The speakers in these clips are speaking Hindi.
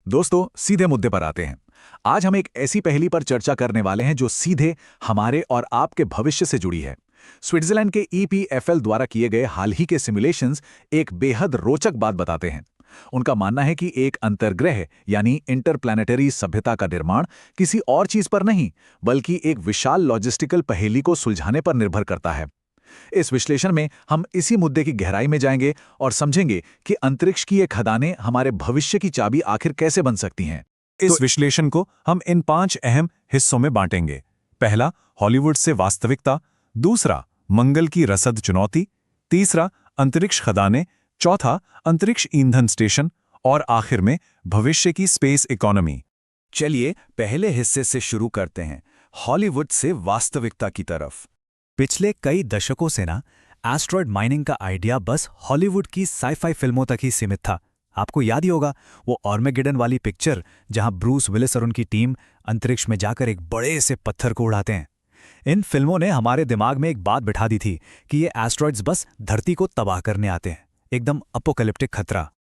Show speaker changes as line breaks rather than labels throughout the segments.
दोस्तों, सीधे मुद्दे पर आते हैं। आज हम एक ऐसी पहेली पर चर्चा करने वाले हैं जो सीधे हमारे और आपके भविष्य से जुड़ी है। स्विट्जरलैंड के ईपीएफएल द्वारा किए गए हाल ही के सिमुलेशंस एक बेहद रोचक बात बताते हैं। उनका मानना है कि एक अंतर्ग्रह यानी इंटरप्लैनेटरी सभ्यता का निर्माण किसी और चीज पर नहीं, बल्कि एक विशाल लॉजिस्टिकल पहेली को सुलझाने पर निर्भर करता है। इस विश्लेषण में हम इसी मुद्दे की गहराई में जाएंगे और समझेंगे कि अंतरिक्ष की ये खदानें हमारे भविष्य की चाबी आखिर कैसे बन सकती हैं।
इस विश्लेषण को हम इन 5 अहम हिस्सों में बांटेंगे। पहला, हॉलीवुड से वास्तविकता। दूसरा, मंगल की रसद चुनौती। तीसरा, अंतरिक्ष खदानें। चौथा, अंतरिक्ष ईंधन स्टेशन। और आखिर में भविष्य की स्पेस इकोनॉमी।
चलिए पहले हिस्से से शुरू करते हैं, हॉलीवुड से वास्तविकता की तरफ।
पिछले कई दशकों से ना एस्ट्रॉयड माइनिंग का आइडिया बस हॉलीवुड की साई-फाई फिल्मों तक ही सीमित था। आपको याद ही होगा वो आर्मेगेडन वाली पिक्चर जहां ब्रूस विलिस और उनकी टीम अंतरिक्ष में जाकर एक बड़े से पत्थर को उड़ाते हैं। इन फिल्मों ने हमारे दिमाग में एक बात बिठा दी थी कि ये एस्ट्रॉयड्स बस धरती को तबाह करने आते हैं, एकदम अपोकैलिप्टिक खतरा।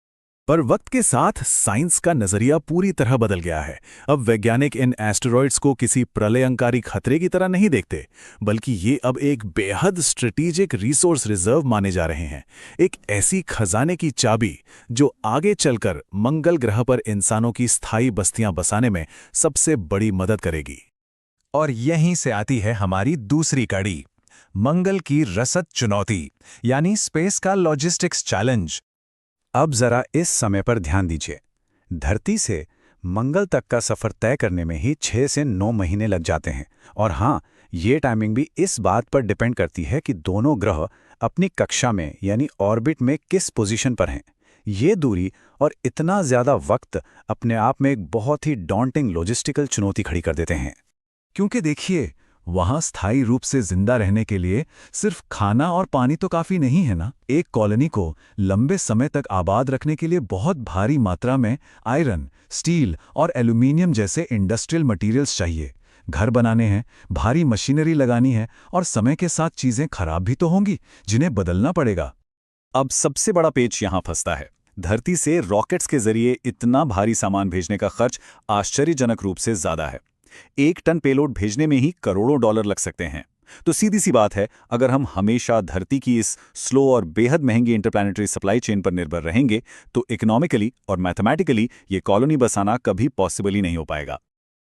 पर वक्त के साथ साइंस का नजरिया पूरी तरह बदल गया है। अब वैज्ञानिक इन एस्टेरॉयड्स को किसी प्रलयंकारी खतरे की तरह नहीं देखते, बल्कि ये अब एक बेहद स्ट्रेटेजिक रिसोर्स रिजर्व माने जा रहे हैं। एक ऐसी खजाने की चाबी जो आगे चलकर मंगल ग्रह पर इंसानों की स्थायी बस्तियां बसाने में सबसे बड़ी मदद करेगी।
और यहीं से आती है हमारी दूसरी कड़ी, मंगल की रसद चुनौती यानी स्पेस का लॉजिस्टिक्स चैलेंज।
अब जरा इस समय पर ध्यान दीजिए। धरती से मंगल तक का सफर तय करने में ही 6 से 9 महीने लग जाते हैं। और हाँ, ये टाइमिंग भी इस बात पर डिपेंड करती है कि दोनों ग्रह अपनी कक्षा में यानी ऑर्बिट में किस पोजीशन पर हैं। ये दूरी और इतना ज़्यादा वक्त अपने आप में एक बहुत ही डॉन्टिंग लॉजिस्टिकल चुनौती खड़ी कर देते हैं।
क्योंकि देखिए, वहां स्थायी रूप से जिंदा रहने के लिए सिर्फ खाना और पानी तो काफी नहीं है ना। एक कॉलोनी को लंबे समय तक आबाद रखने के लिए बहुत भारी मात्रा में आयरन, स्टील और एल्यूमीनियम जैसे इंडस्ट्रियल मटेरियल्स चाहिए। घर बनाने हैं, भारी मशीनरी लगानी है और समय के साथ चीजें खराब भी तो होंगी, जिन्हें बदलना पड़ेगा।
अब सबसे बड़ा पेच यहां फंसता है। धरती से रॉकेट्स के जरिए इतना भारी सामान भेजने का खर्च आश्चर्यजनक रूप से ज्यादा है। 1 टन पेलोड भेजने में ही करोड़ों डॉलर लग सकते हैं। तो सीधी सी बात है, अगर हम हमेशा धरती की इस स्लो और बेहद महंगी इंटरप्लैनेटरी सप्लाई चेन पर निर्भर रहेंगे, तो इकोनॉमिकली और मैथमेटिकली ये कॉलोनी बसाना कभी पॉसिबल ही नहीं हो पाएगा।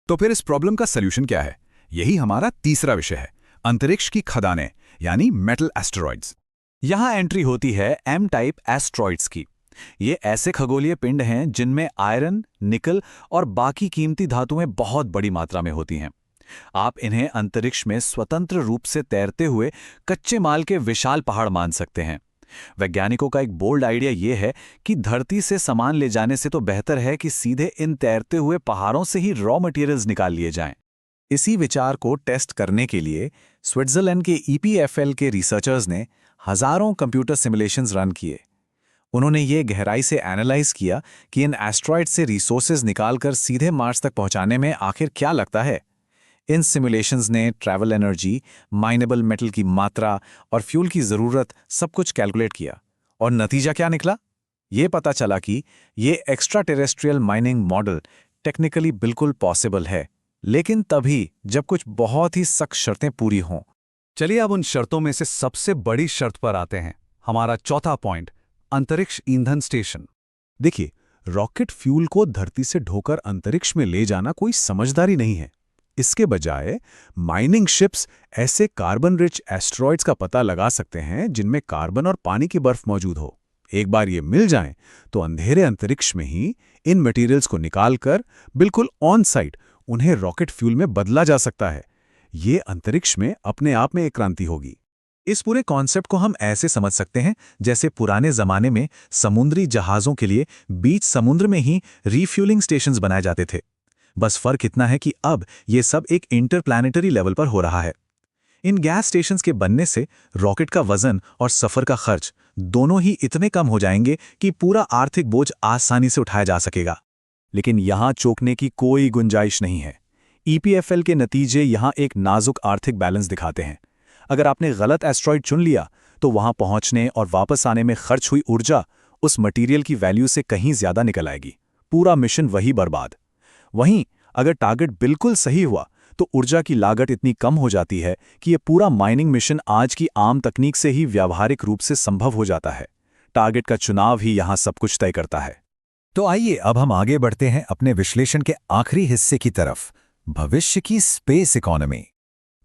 तो फिर इस प्रॉब्लम का सल्यूशन क्या है? यही हमारा तीसरा विषय है, अंतरिक्ष की खदानें यानी मेटल एस्टेरॉइड्स।
यहां एंट्री होती है एम टाइप एस्ट्रॉइड्स की। ये ऐसे खगोलीय पिंड हैं जिनमें आयरन, निकल और बाकी कीमती धातुएं बहुत बड़ी मात्रा में होती हैं। आप इन्हें अंतरिक्ष में स्वतंत्र रूप से तैरते हुए कच्चे माल के विशाल पहाड़ मान सकते हैं। वैज्ञानिकों का एक बोल्ड आइडिया यह है कि धरती से सामान ले जाने से तो बेहतर है कि सीधे इन तैरते हुए पहाड़ों से ही रॉ मटेरियल्स निकाल लिए जाएं।
इसी विचार को टेस्ट करने के लिए स्विट्जरलैंड के ईपीएफएल के रिसर्चर्स ने हजारों कंप्यूटर सिमुलेशंस रन किए। उन्होंने ये गहराई से एनालाइज किया कि इन एस्ट्रॉइड से रिसोर्सेज निकालकर सीधे मार्स तक पहुंचाने में आखिर क्या लगता है। इन सिमुलेशंस ने ट्रैवल एनर्जी, माइनेबल मेटल की मात्रा और फ्यूल की ज़रूरत सब कुछ कैलकुलेट किया। और नतीजा क्या निकला? ये पता चला कि ये extra terrestrial mining model technically बिल्कुल पॉसिबल है, लेकिन तभी जब कुछ बहुत ही सख्त शर्तें पूरी हों।
चलिए अब उन शर्तों में से सबसे बड़ी शर्त पर आते हैं। हमारा चौथा पॉइंट, अंतरिक्ष ईंधन स्टेशन। देखिए, रॉकेट फ्यूल को धरती से ढोकर अंतरिक्ष में ले जाना कोई समझदारी नहीं है। इसके बजाय माइनिंग शिप्स ऐसे कार्बन रिच एस्टेरॉइड्स का पता लगा सकते हैं जिनमें कार्बन और पानी की बर्फ मौजूद हो। एक बार ये मिल जाएं, तो अंधेरे अंतरिक्ष में ही इन मटेरियल्स को निकालकर बिल्कुल ऑन साइट उन्हें रॉकेट फ्यूल में बदला जा सकता है। ये अंतरिक्ष में अपने आप में एक क्रांति होगी।
इस पूरे कॉन्सेप्ट को हम ऐसे समझ सकते हैं जैसे पुराने जमाने में समुद्री जहाज़ों के लिए बीच समुद्र में ही रीफ्यूलिंग स्टेशंस बनाए जाते थे। बस फर्क इतना है कि अब ये सब एक इंटरप्लैनेटरी लेवल पर हो रहा है। इन गैस स्टेशंस के बनने से रॉकेट का वजन और सफ़र का खर्च दोनों ही इतने कम हो जाएंगे कि पूरा आर्थिक बोझ आसानी से उठाया जा सकेगा।
लेकिन यहां चूकने की कोई गुंजाइश नहीं है। ईपीएफएल के नतीजे यहां एक नाजुक आर्थिक बैलेंस दिखाते हैं। अगर आपने गलत एस्ट्रॉइड चुन लिया, तो वहां पहुंचने और वापस आने में खर्च हुई ऊर्जा उस मटेरियल की वैल्यू से कहीं ज्यादा निकल आएगी।
पूरा मिशन वही बर्बाद। वहीं अगर टारगेट बिल्कुल सही हुआ तो ऊर्जा की लागत इतनी कम हो जाती है कि ये पूरा माइनिंग मिशन आज की आम तकनीक से ही व्यावहारिक रूप से संभव हो जाता है। टारगेट का चुनाव ही यहाँ सब कुछ तय करता है।
तो आइए अब हम आगे बढ़ते हैं अपने विश्लेषण के आखिरी हिस्से की तरफ, भविष्य की स्पेस इकोनॉमी।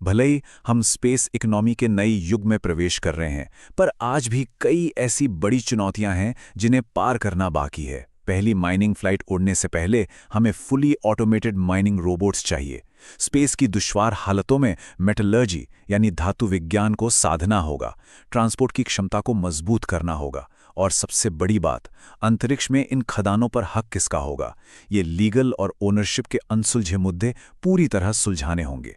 भले ही हम स्पेस इकोनॉमी के नए युग में प्रवेश कर रहे हैं, पर आज भी कई ऐसी बड़ी चुनौतियां हैं जिन्हें पार करना बाकी है। पहली माइनिंग फ्लाइट उड़ने से पहले हमें फुली ऑटोमेटेड माइनिंग रोबोट्स चाहिए। स्पेस की दुश्वार हालतों में मेटलर्जी यानी धातु विज्ञान को साधना होगा, ट्रांसपोर्ट की क्षमता को मजबूत करना होगा, और सबसे बड़ी बात, अंतरिक्ष में इन खदानों पर हक किसका होगा, ये लीगल और ओनरशिप के अनसुलझे मुद्दे पूरी तरह सुलझाने होंगे।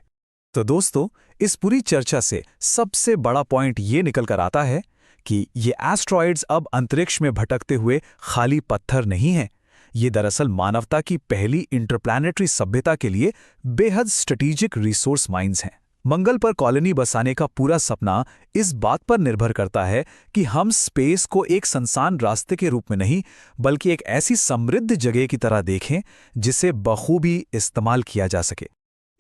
तो दोस्तों, इस पूरी चर्चा से सबसे बड़ा पॉइंट ये निकल कर आता है कि ये एस्ट्रॉइड्स अब अंतरिक्ष में भटकते हुए खाली पत्थर नहीं हैं। ये दरअसल मानवता की पहली इंटरप्लैनेटरी सभ्यता के लिए बेहद स्ट्रेटेजिक रिसोर्स माइंस हैं। मंगल पर कॉलोनी बसाने का पूरा सपना इस बात पर निर्भर करता है कि हम स्पेस को एक सुनसान रास्ते के रूप में नहीं, बल्कि एक ऐसी समृद्ध जगह की तरह देखें जिसे बखूबी इस्तेमाल किया जा सके।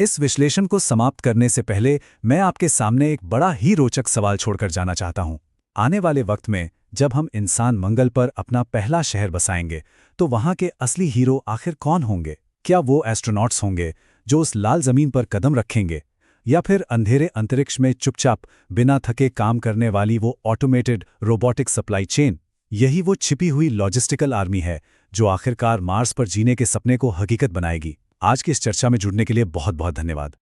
इस विश्लेषण को समाप्त करने से पहले मैं आपके सामने एक बड़ा ही रोचक सवाल छोड़कर जाना चाहता हूं। आने वाले वक्त में जब हम इंसान मंगल पर अपना पहला शहर बसाएंगे, तो वहां के असली हीरो आखिर कौन होंगे? क्या वो एस्ट्रोनॉट्स होंगे जो उस लाल जमीन पर कदम रखेंगे, या फिर अंधेरे अंतरिक्ष में चुपचाप बिना थके काम करने वाली वो ऑटोमेटेड रोबोटिक सप्लाई चेन? यही वो छिपी हुई लॉजिस्टिकल आर्मी है जो आखिरकार मार्स पर जीने के सपने को हकीकत बनाएगी। आज की इस चर्चा में जुड़ने के लिए बहुत बहुत धन्यवाद।